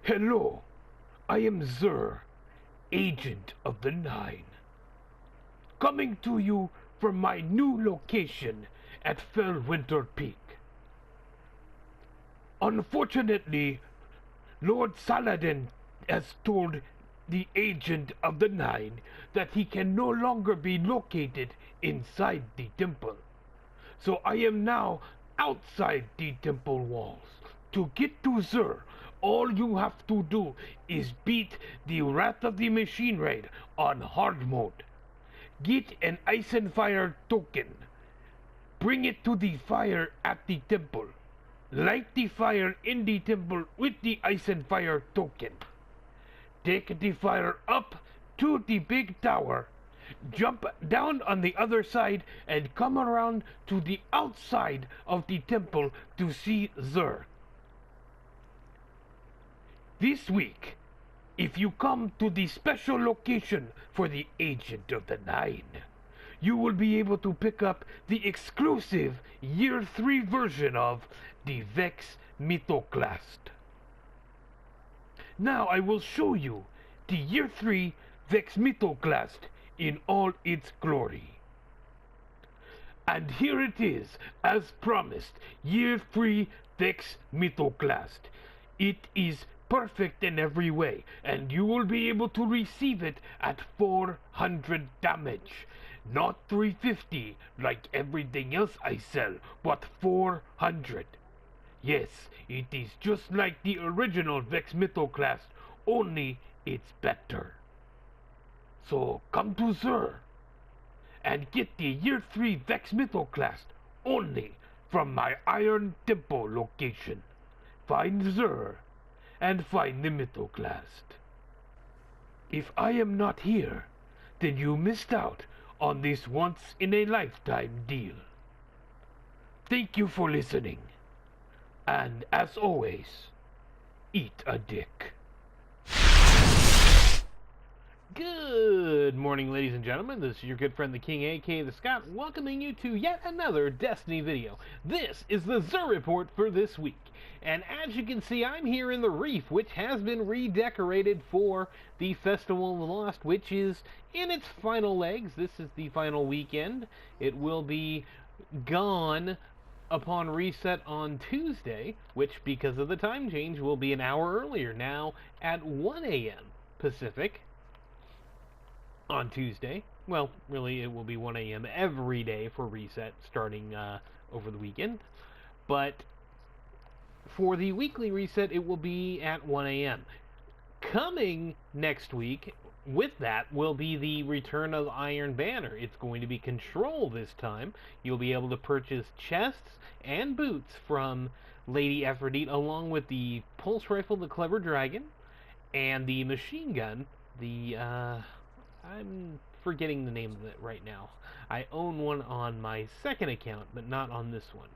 Hello, I am Xur, Agent of the Nine, coming to you from my new location at Fellwinter Peak. Unfortunately, Lord Saladin has told the Agent of the Nine that he can no longer be located inside the temple. So I am now outside the temple walls. To get to Xur, all you have to do is beat the Wrath of the Machine Raid on hard mode. Get an Ice and Fire token. Bring it to the fire at the temple. Light the fire in the temple with the Ice and Fire token. Take the fire up to the big tower. Jump down on the other side and come around to the outside of the temple to see Xur. This week, if you come to the special location for the Agent of the Nine, you will be able to pick up the exclusive Year 3 version of the Vex Mythoclast. Now I will show you the Year 3 Vex Mythoclast in all its glory. And here it is, as promised, Year 3 Vex Mythoclast. It is perfect in every way, and you will be able to receive it at 400 damage. Not 350 like everything else I sell, but 400. Yes, it is just like the original Vex Mythoclast, only it's better. So come to Xur and get the Year 3 Vex Mythoclast only from my Iron Temple location. Find Xur and find the Mythoclast. If I am not here, then you missed out on this once-in-a-lifetime deal. Thank you for listening, and as always, eat a dick. Good morning, ladies and gentlemen. This is your good friend the King, aka the Scott, welcoming you to yet another Destiny video. This is the Xur Report for this week. And as you can see, I'm here in the Reef, which has been redecorated for the Festival of the Lost, which is in its final legs. This is the final weekend. It will be gone upon reset on Tuesday, which, because of the time change, will be an hour earlier, now at 1 a.m. Pacific on Tuesday. Well, really, it will be 1 a.m. every day for reset starting over the weekend. But for the weekly reset, it will be at 1 a.m. Coming next week, with that, will be the return of Iron Banner. It's going to be Control this time. You'll be able to purchase chests and boots from Lady Aphrodite, along with the Pulse Rifle, the Clever Dragon, and the Machine Gun, the, I'm forgetting the name of it right now. I own one on my second account, but not on this one.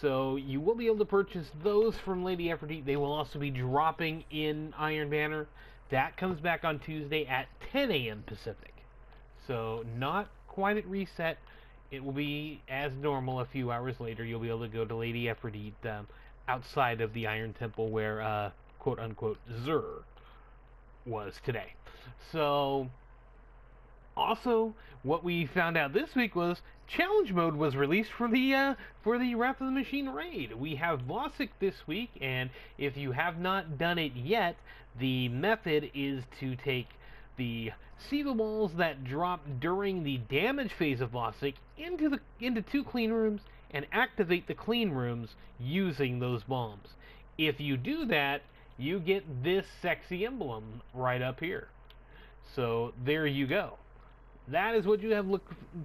So you will be able to purchase those from Lady Aphrodite. They will also be dropping in Iron Banner. That comes back on Tuesday at 10 a.m. Pacific. So not quite at reset. It will be as normal a few hours later. You'll be able to go to Lady Aphrodite outside of the Iron Temple where, quote-unquote, Xur was today. So also, what we found out this week was challenge mode was released for the Wrath of the Machine raid. We have Vossic this week, and if you have not done it yet, the method is to take the Siva balls that drop during the damage phase of Vossic into 2 clean rooms and activate the clean rooms using those bombs. If you do that, you get this sexy emblem right up here. So there you go. That is what you have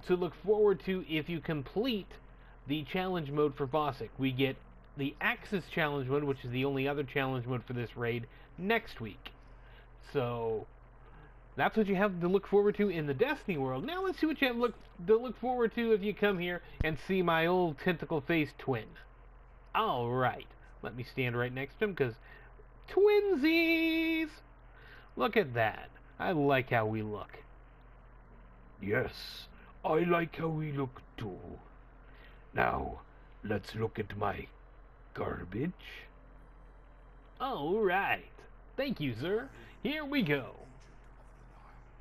to look forward to if you complete the challenge mode for Vossic. We get the Axis challenge mode, which is the only other challenge mode for this raid, next week. So that's what you have to look forward to in the Destiny world. Now let's see what you have to look forward to if you come here and see my old tentacle-faced twin. Alright, let me stand right next to him, because twinsies! Look at that. I like how we look. Yes, I like how we look too. Now, let's look at my garbage. Alright. Thank you, sir. Here we go.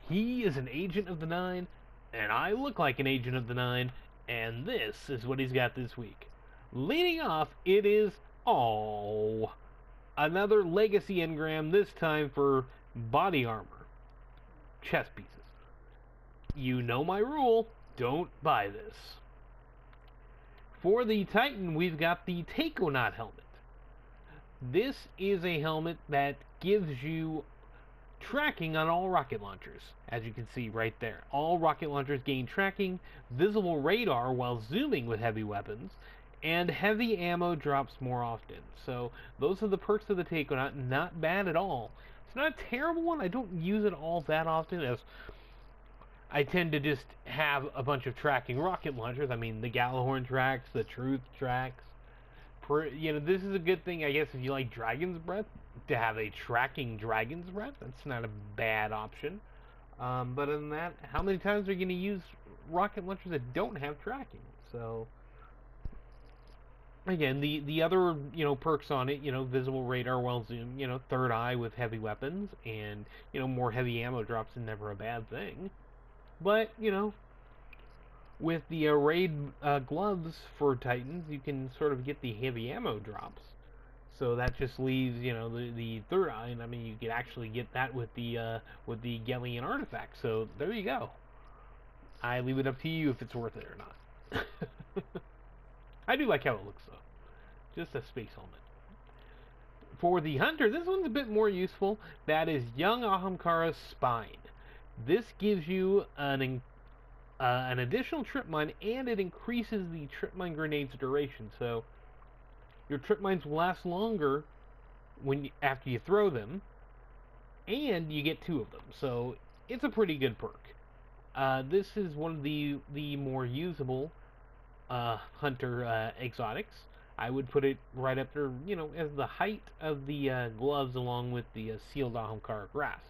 He is an agent of the Nine, and I look like an agent of the Nine, and this is what he's got this week. Leading off, it is, another legacy engram, this time for body armor. Chest pieces. You know my rule, don't buy this. For the Titan, we've got the Taikonaut helmet. This is a helmet that gives you tracking on all rocket launchers, as you can see right there. All rocket launchers gain tracking, visible radar while zooming with heavy weapons, and heavy ammo drops more often. So those are the perks of the Taikonaut. Not bad at all. It's not a terrible one. I don't use it all that often, as I tend to just have a bunch of tracking rocket launchers. I mean, the Gallahorn tracks, the Truth tracks. This is a good thing, I guess, if you like Dragon's Breath, to have a tracking Dragon's Breath. That's not a bad option. But other than that, how many times are you going to use rocket launchers that don't have tracking? So, again, the other, perks on it, visible radar while zoom, third eye with heavy weapons, and, more heavy ammo drops is never a bad thing. But, with the raid gloves for Titans, you can sort of get the heavy ammo drops. So that just leaves, the third eye, and I mean, you could actually get that with the Gellian artifact. So there you go. I leave it up to you if it's worth it or not. I do like how it looks, though. Just a space helmet. For the Hunter, this one's a bit more useful. That is Young Ahamkara's Spine. This gives you an additional trip mine, and it increases the trip mine grenade's duration. So your trip mines will last longer after you throw them, and you get 2 of them. So it's a pretty good perk. This is one of the more usable Hunter exotics. I would put it right up there, as the height of the gloves, along with the sealed Ahamkara grasps.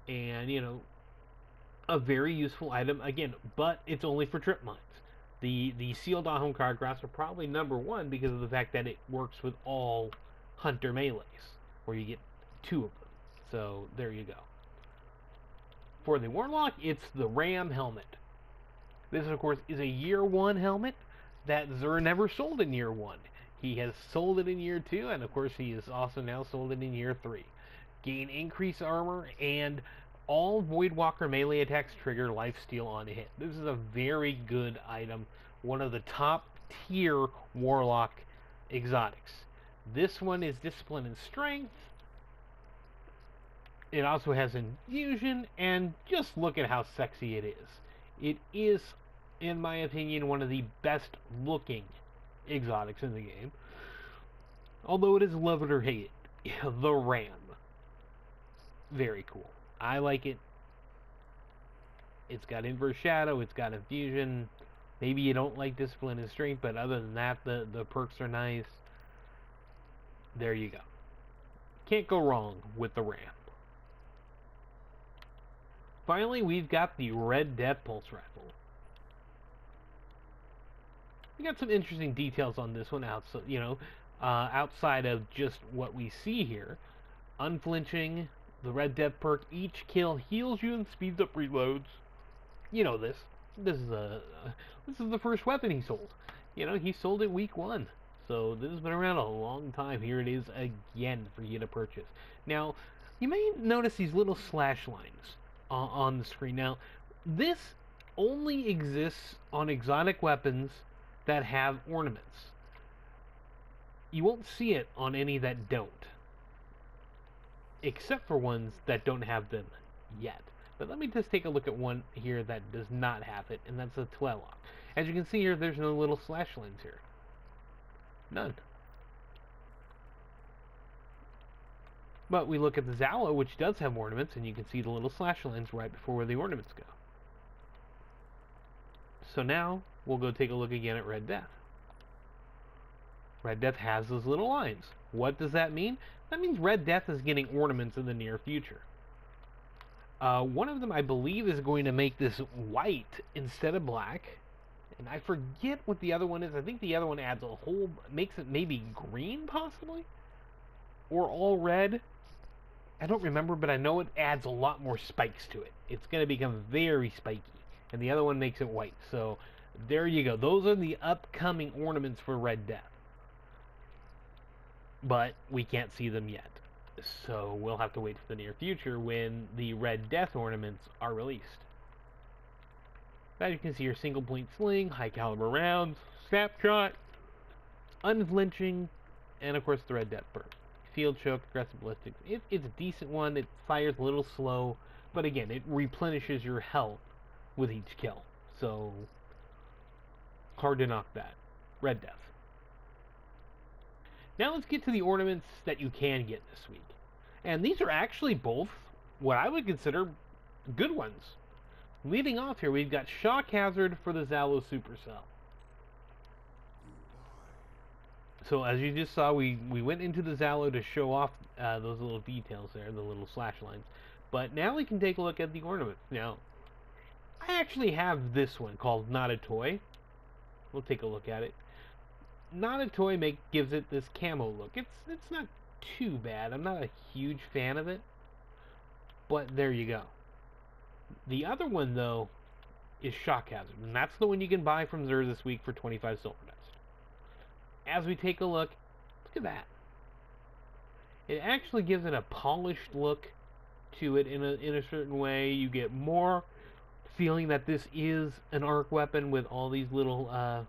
And, a very useful item, again, but it's only for trip mines. The sealed Ahamkara grasps are probably number 1 because of the fact that it works with all Hunter melees, where you get 2 of them. So, there you go. For the Warlock, it's the Ram helmet. This, of course, is a Year 1 helmet that Xur never sold in Year 1. He has sold it in Year 2, and of course he has also now sold it in Year 3. Gain increased armor, and all Voidwalker melee attacks trigger lifesteal on hit. This is a very good item. One of the top tier Warlock exotics. This one is Discipline and Strength. It also has Infusion, and just look at how sexy it is. It is, in my opinion, one of the best looking exotics in the game. Although it is love it or hate it. The Ram. Very cool. I like it. It's got Inverse Shadow, it's got Infusion. Maybe you don't like Discipline and Strength, but other than that, the perks are nice. There you go. Can't go wrong with the Ram. Finally, we've got the Red Death Pulse Rifle. We got some interesting details on this one, outside of just what we see here. Unflinching, the Red Death perk, each kill heals you and speeds up reloads. You know this. This is the first weapon he sold. He sold it week 1. So this has been around a long time. Here it is again for you to purchase. Now, you may notice these little slash lines on the screen. Now, this only exists on exotic weapons that have ornaments. You won't see it on any that don't. Except for ones that don't have them yet. But let me just take a look at one here that does not have it, and that's a Twellock. As you can see here, there's no little slash lines here. None. But we look at the Zalo, which does have ornaments, and you can see the little slash lines right before where the ornaments go. So now, we'll go take a look again at Red Death. Red Death has those little lines. What does that mean? That means Red Death is getting ornaments in the near future. One of them, I believe, is going to make this white instead of black. And I forget what the other one is. I think the other one adds a whole, makes it maybe green, possibly? Or all red? I don't remember, but I know it adds a lot more spikes to it. It's going to become very spiky. And the other one makes it white. So, there you go. Those are the upcoming ornaments for Red Death. But we can't see them yet. So, we'll have to wait for the near future when the Red Death ornaments are released. As you can see, your single point sling, high caliber rounds, snapshot, unflinching, and of course the Red Death burst. Field choke, aggressive ballistics. It's a decent one. It fires a little slow, but again, it replenishes your health with each kill. So, hard to knock that. Red Death. Now let's get to the ornaments that you can get this week. And these are actually both what I would consider good ones. Leading off here, we've got Shock Hazard for the Zalo Supercell. So as you just saw, we went into the Zalo to show off those little details there, the little slash lines. But now we can take a look at the ornaments. Now, I actually have this one called Not a Toy. We'll take a look at it. Not a Toy gives it this camo look. It's not too bad. I'm not a huge fan of it. But there you go. The other one, though, is Shock Hazard. And that's the one you can buy from Xur this week for 25 silver dust. As we take a look at that. It actually gives it a polished look to it in a certain way. You get more feeling that this is an arc weapon with all these little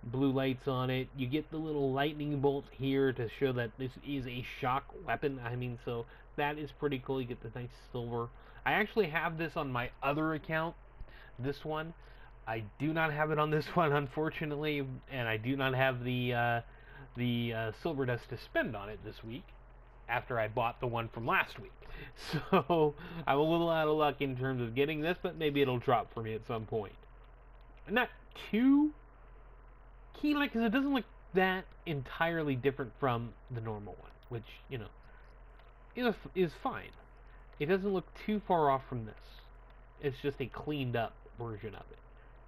blue lights on it. You get the little lightning bolts here to show that this is a shock weapon. I mean, so that is pretty cool. You get the nice silver. I actually have this on my other account, this one. I do not have it on this one, unfortunately, and I do not have the silver dust to spend on it this week after I bought the one from last week. So I'm a little out of luck in terms of getting this, but maybe it'll drop for me at some point. Not too keen on it because it doesn't look that entirely different from the normal one, which, you know, is fine. It doesn't look too far off from this. It's just a cleaned up version of it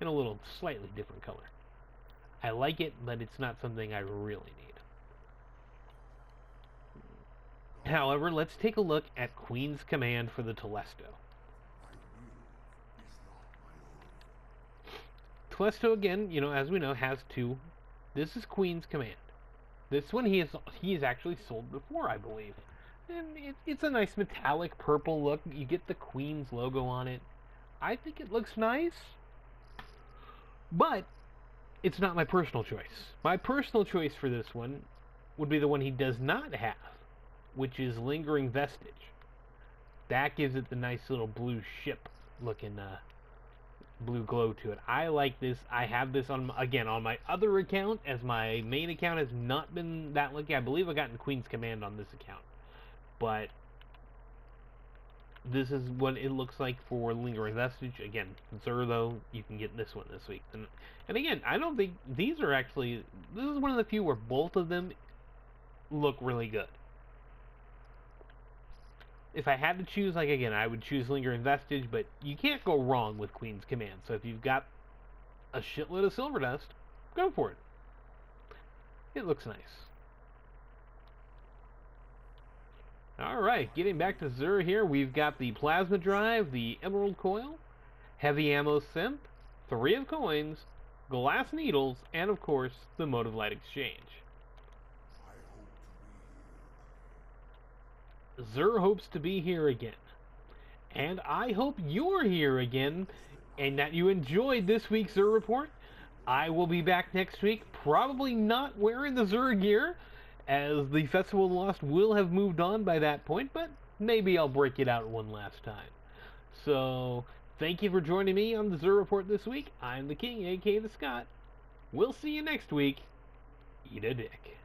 in a little slightly different color. I like it, but it's not something I really need. However, let's take a look at Queen's Command for the Telesto. Telesto, again, you know, as we know, has two. This is Queen's Command. This one he has actually sold before, I believe. And it's a nice metallic purple look. You get the Queen's logo on it. I think it looks nice. But it's not my personal choice. My personal choice for this one would be the one he does not have, which is Lingering Vestige. That gives it the nice little blue ship looking blue glow to it. I like this. I have this on my other account, as my main account has not been that lucky. I believe I got in Queen's Command on this account. But this is what it looks like for Lingering Vestige. Again, Xur, though, you can get this one this week. And again, I don't think these are actually... This is one of the few where both of them look really good. If I had to choose, like, again, I would choose Lingering Vestige, but you can't go wrong with Queen's Command. So if you've got a shitload of silver dust, go for it. It looks nice. Alright, getting back to Xur here, we've got the Plasma Drive, the Emerald Coil, Heavy Ammo Simp, 3 of Coins, Glass Needles, and of course, the Motive Light Exchange. Xur hopes to be here again. And I hope you're here again, and that you enjoyed this week's Xur Report. I will be back next week, probably not wearing the Xur gear, as the Festival of the Lost will have moved on by that point, but maybe I'll break it out one last time. So, thank you for joining me on the Xur Report this week. I'm the King, aka the Scott. We'll see you next week. Eat a dick.